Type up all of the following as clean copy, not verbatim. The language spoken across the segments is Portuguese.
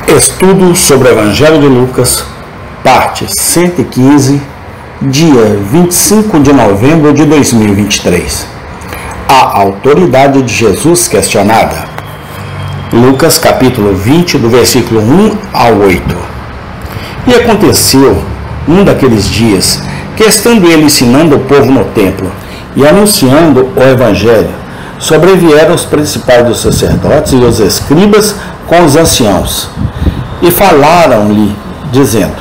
Estudo sobre o Evangelho de Lucas, parte 115, dia 25 de novembro de 2023. A autoridade de Jesus questionada. Lucas capítulo 20, do versículo 1 ao 8. E aconteceu, um daqueles dias, que estando ele ensinando o povo no templo e anunciando o Evangelho, sobrevieram os principais dos sacerdotes e os escribas com os anciãos, e falaram-lhe, dizendo: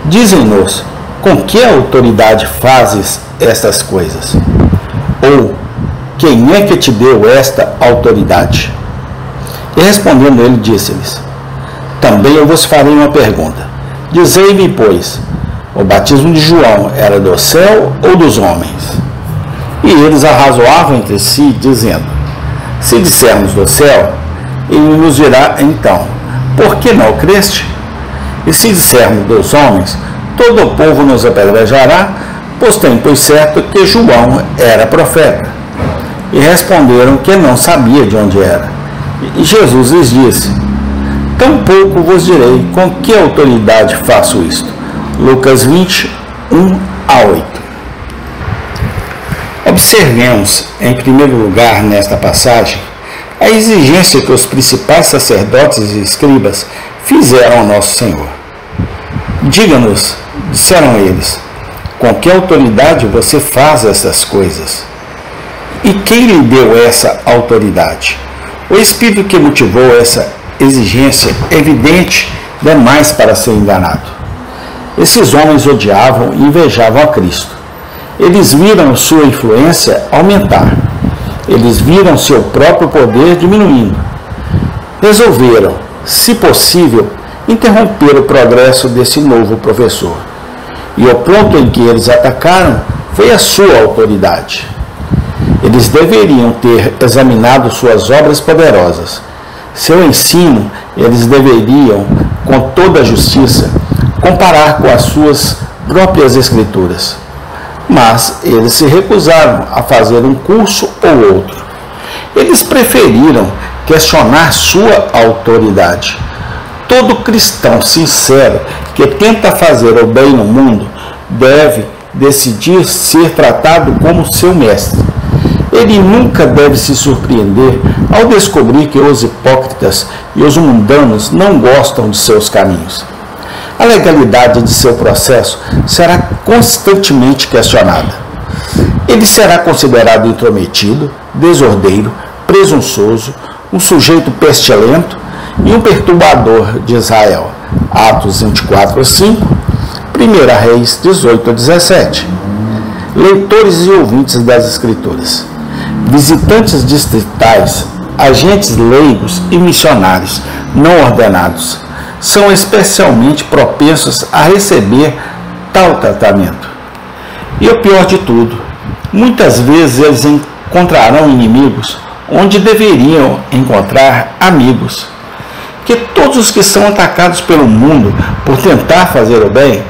Dizem-nos, com que autoridade fazes estas coisas? Ou, quem é que te deu esta autoridade? E respondendo ele, disse-lhes: Também eu vos farei uma pergunta. Dizei-me, pois, o batismo de João era do céu ou dos homens? E eles arrazoavam entre si, dizendo: Se dissermos do céu, ele nos dirá então: Por que não creste? E se dissermos dos homens, todo o povo nos apedrejará, pois tem por certo que João era profeta. E responderam que não sabia de onde era. E Jesus lhes disse: Tampouco vos direi com que autoridade faço isto. Lucas 20, 1 a 8. Observemos, em primeiro lugar, nesta passagem, a exigência que os principais sacerdotes e escribas fizeram ao nosso Senhor. Diga-nos, disseram eles, com que autoridade você faz essas coisas? E quem lhe deu essa autoridade? O espírito que motivou essa exigência é evidente demais para ser enganado. Esses homens odiavam e invejavam a Cristo. Eles viram sua influência aumentar. Eles viram seu próprio poder diminuindo. Resolveram, se possível, interromper o progresso desse novo professor. E o ponto em que eles atacaram foi a sua autoridade. Eles deveriam ter examinado suas obras poderosas. Seu ensino, eles deveriam, com toda a justiça, comparar com as suas próprias escrituras. Mas eles se recusaram a fazer um curso ou outro. Eles preferiram questionar sua autoridade. Todo cristão sincero que tenta fazer o bem no mundo deve decidir ser tratado como seu mestre. Ele nunca deve se surpreender ao descobrir que os hipócritas e os mundanos não gostam de seus caminhos. A legalidade de seu processo será constantemente questionada. Ele será considerado intrometido, desordeiro, presunçoso, um sujeito pestilento e um perturbador de Israel. Atos 24, 5, 1 Reis 18, 17. Leitores e ouvintes das Escrituras, visitantes distritais, agentes leigos e missionários não ordenados, são especialmente propensos a receber tal tratamento. E o pior de tudo, muitas vezes eles encontrarão inimigos onde deveriam encontrar amigos. Que todos os que são atacados pelo mundo por tentar fazer o bem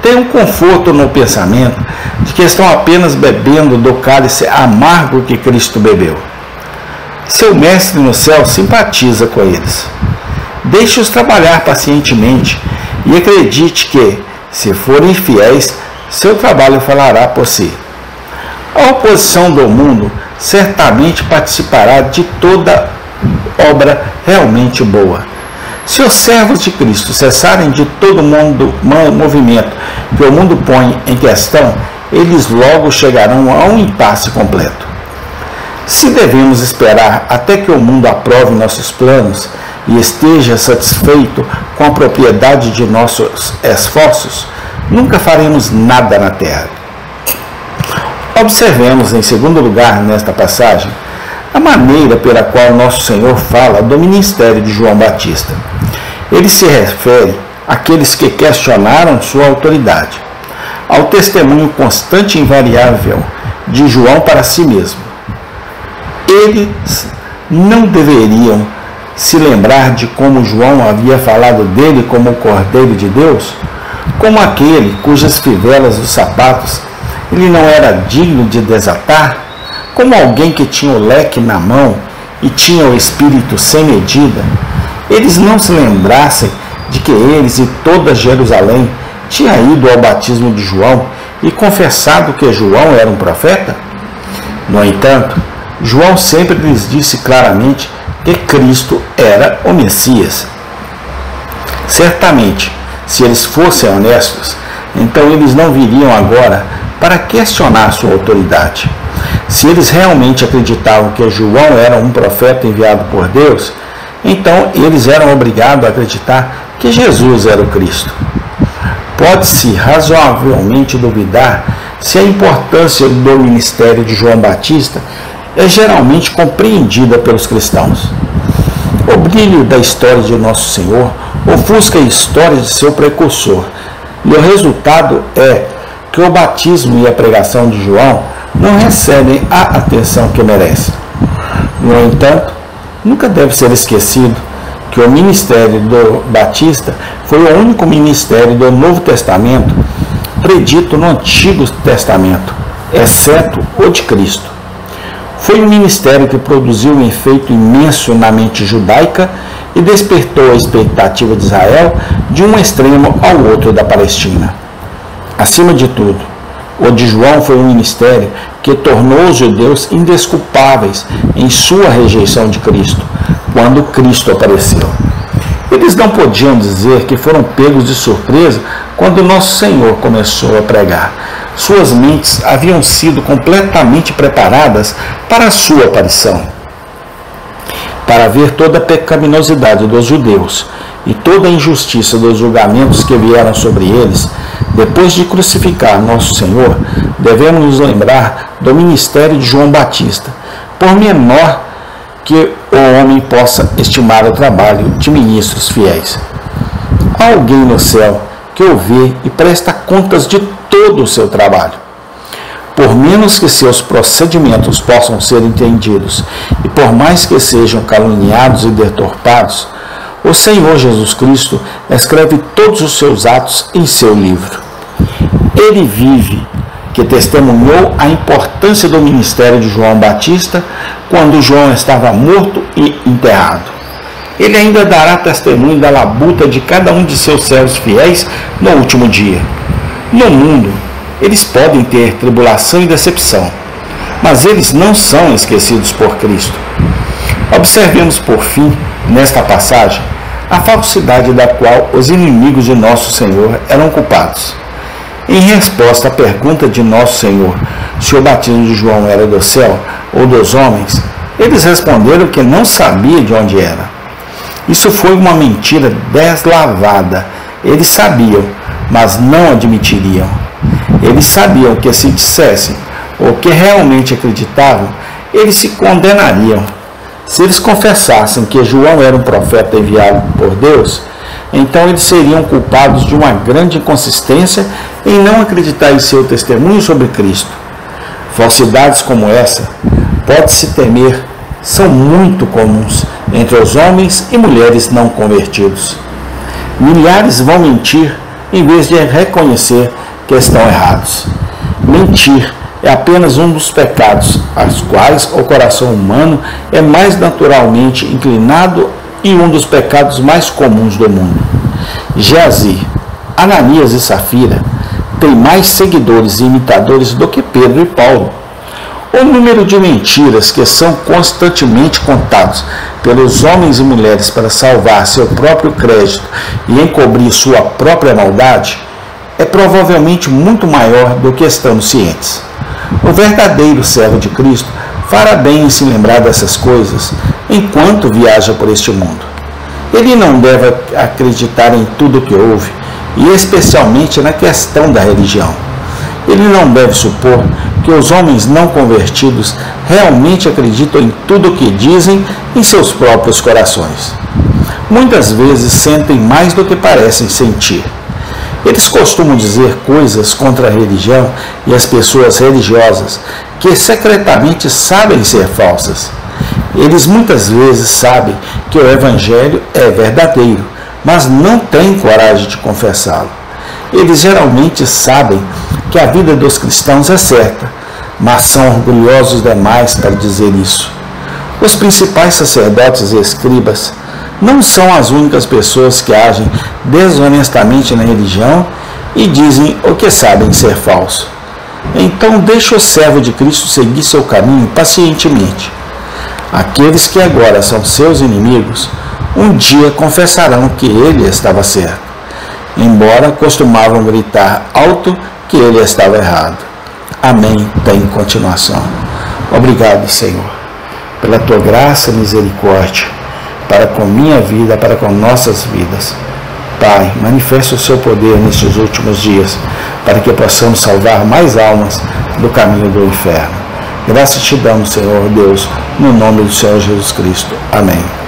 têm um conforto no pensamento de que estão apenas bebendo do cálice amargo que Cristo bebeu. Seu mestre no céu simpatiza com eles. Deixe-os trabalhar pacientemente e acredite que, se forem fiéis, seu trabalho falará por si. A oposição do mundo certamente participará de toda obra realmente boa. Se os servos de Cristo cessarem de todo movimento que o mundo põe em questão, eles logo chegarão a um impasse completo. Se devemos esperar até que o mundo aprove nossos planos e esteja satisfeito com a propriedade de nossos esforços, nunca faremos nada na terra. Observemos, em segundo lugar, nesta passagem, a maneira pela qual nosso Senhor fala do ministério de João Batista. Ele se refere àqueles que questionaram sua autoridade, ao testemunho constante e invariável de João para si mesmo. Eles não deveriam se lembrar de como João havia falado dele como o Cordeiro de Deus, como aquele cujas fivelas dos sapatos ele não era digno de desatar, como alguém que tinha o leque na mão e tinha o espírito sem medida, eles não se lembrassem de que eles e toda Jerusalém tinham ido ao batismo de João e confessado que João era um profeta? No entanto, João sempre lhes disse claramente que Cristo era o Messias. Certamente, se eles fossem honestos, então eles não viriam agora para questionar sua autoridade. Se eles realmente acreditavam que João era um profeta enviado por Deus, então eles eram obrigados a acreditar que Jesus era o Cristo. Pode-se razoavelmente duvidar se a importância do ministério de João Batista é geralmente compreendida pelos cristãos. O brilho da história de Nosso Senhor ofusca a história de seu precursor, e o resultado é que o batismo e a pregação de João não recebem a atenção que merecem. No entanto, nunca deve ser esquecido que o ministério do Batista foi o único ministério do Novo Testamento predito no Antigo Testamento, exceto o de Cristo. Foi um ministério que produziu um efeito imenso na mente judaica e despertou a expectativa de Israel de um extremo ao outro da Palestina. Acima de tudo, o de João foi um ministério que tornou os judeus indesculpáveis em sua rejeição de Cristo, quando Cristo apareceu. Eles não podiam dizer que foram pegos de surpresa quando nosso Senhor começou a pregar. Suas mentes haviam sido completamente preparadas para a sua aparição. Para ver toda a pecaminosidade dos judeus e toda a injustiça dos julgamentos que vieram sobre eles, depois de crucificar nosso Senhor, devemos nos lembrar do ministério de João Batista, por menor que o homem possa estimar o trabalho de ministros fiéis. Há alguém no céu que o vê e presta contas de todo o seu trabalho. Por menos que seus procedimentos possam ser entendidos e por mais que sejam caluniados e deturpados, o Senhor Jesus Cristo escreve todos os seus atos em seu livro. Ele vive, que testemunhou a importância do ministério de João Batista quando João estava morto e enterrado. Ele ainda dará testemunho da labuta de cada um de seus servos fiéis no último dia. No mundo, eles podem ter tribulação e decepção, mas eles não são esquecidos por Cristo. Observemos, por fim, nesta passagem, a falsidade da qual os inimigos de nosso Senhor eram culpados. Em resposta à pergunta de nosso Senhor se o batismo de João era do céu ou dos homens, eles responderam que não sabia de onde era. Isso foi uma mentira deslavada. Eles sabiam, mas não admitiriam. Eles sabiam que se dissessem o que realmente acreditavam, eles se condenariam. Se eles confessassem que João era um profeta enviado por Deus, então eles seriam culpados de uma grande inconsistência em não acreditar em seu testemunho sobre Cristo. Falsidades como essa, pode-se temer, são muito comuns entre os homens e mulheres não convertidos. Milhares vão mentir em vez de reconhecer que estão errados. Mentir é apenas um dos pecados aos quais o coração humano é mais naturalmente inclinado e um dos pecados mais comuns do mundo. Geazi, Ananias e Safira têm mais seguidores e imitadores do que Pedro e Paulo. O número de mentiras que são constantemente contados pelos homens e mulheres para salvar seu próprio crédito e encobrir sua própria maldade é provavelmente muito maior do que estamos cientes. O verdadeiro servo de Cristo fará bem em se lembrar dessas coisas enquanto viaja por este mundo. Ele não deve acreditar em tudo o que ouve, e especialmente na questão da religião. Ele não deve supor que os homens não convertidos realmente acreditam em tudo o que dizem em seus próprios corações. Muitas vezes sentem mais do que parecem sentir. Eles costumam dizer coisas contra a religião e as pessoas religiosas que secretamente sabem ser falsas. Eles muitas vezes sabem que o Evangelho é verdadeiro, mas não têm coragem de confessá-lo. Eles geralmente sabem que a vida dos cristãos é certa, mas são orgulhosos demais para dizer isso. Os principais sacerdotes e escribas não são as únicas pessoas que agem desonestamente na religião e dizem o que sabem ser falso. Então deixe o servo de Cristo seguir seu caminho pacientemente. Aqueles que agora são seus inimigos, um dia confessarão que ele estava certo, embora costumavam gritar alto que ele estava errado. Amém. Tem continuação. Obrigado, Senhor, pela tua graça e misericórdia para com minha vida, para com nossas vidas. Pai, manifesta o seu poder nestes últimos dias, para que possamos salvar mais almas do caminho do inferno. Graças te damos, Senhor Deus, no nome do Senhor Jesus Cristo. Amém.